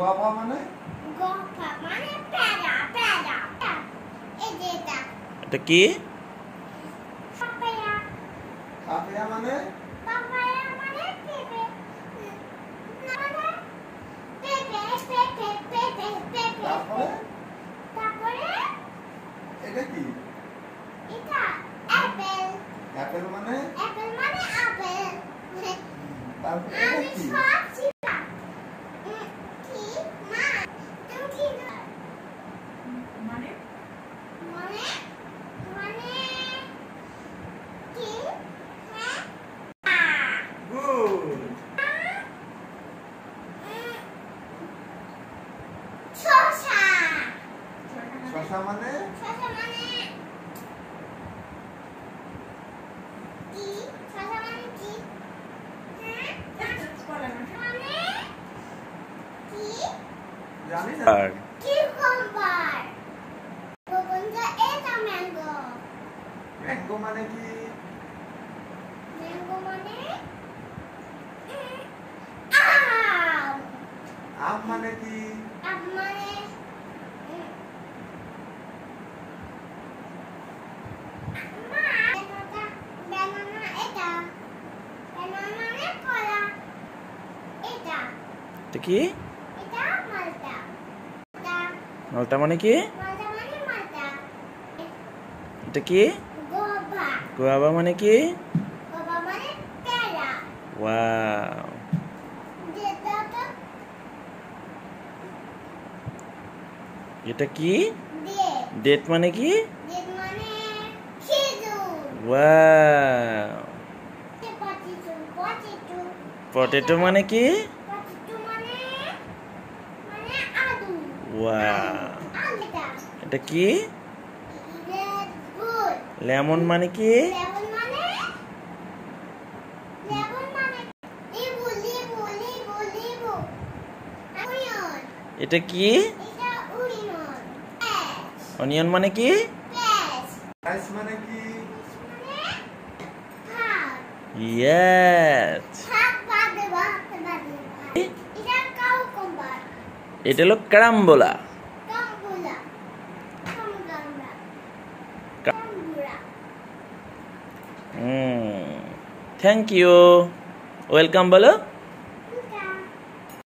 Guava মানে প্যারা প্যারা এই যে এটা কি? পাপায়া পাপায়া মানে পেঁপে মানে পেঁপে তারপরে এটা কি? এটা অ্যাপেল অ্যাপেল মানে আপেল তারপরে এটা আমি কি? সব চিপা কি মা তুমি কি মানে মানে মানে কি হ্যাঁ গুড। শসা শসা মানে কি শসা মানে কি হ্যাঁ মানে কি জানি না। আর কিউকাম্বার বন্ধুরা এটা ম্যাঙ্গো ম্যাঙ্গো মানে কি? ম্যাঙ্গো মানে আম আম মানে কি? আম মানে মা ব্যানানা এটা ব্যানানা মানে কলা এটা এটা কি? এটা মালটা এটা মালটা মানে কি? মালটা মানে মালটা এটা কি? গোভা গোয়াভা মানে কি? গোভা মানে পেয়ারা ওয়াও। যেটা তো এটা কি? দিয়ে ডেট মানে কি? যেটা মানে খেজুর ওয়াও। পটেটো পটেটো মানে কি? পটেটো মানে মানে আলু ওয়াও। আলুটা এটা কি? রেড বুল লেমন মানে কি? লেমন মানে লেবু লেবু অনিয়ন এটা কি? এটা অনিয়ন অনিয়ন মানে কি? পেঁয়াজ রাইস মানে কি? মানে ভাত ইয়েস। ভাত বাদে এটা কাউকুম্বার এটা হলো কারাম্বলা। কাম্বুলা কাম্বুরা থ্যাংক ইউ। ওয়েলকাম বলো।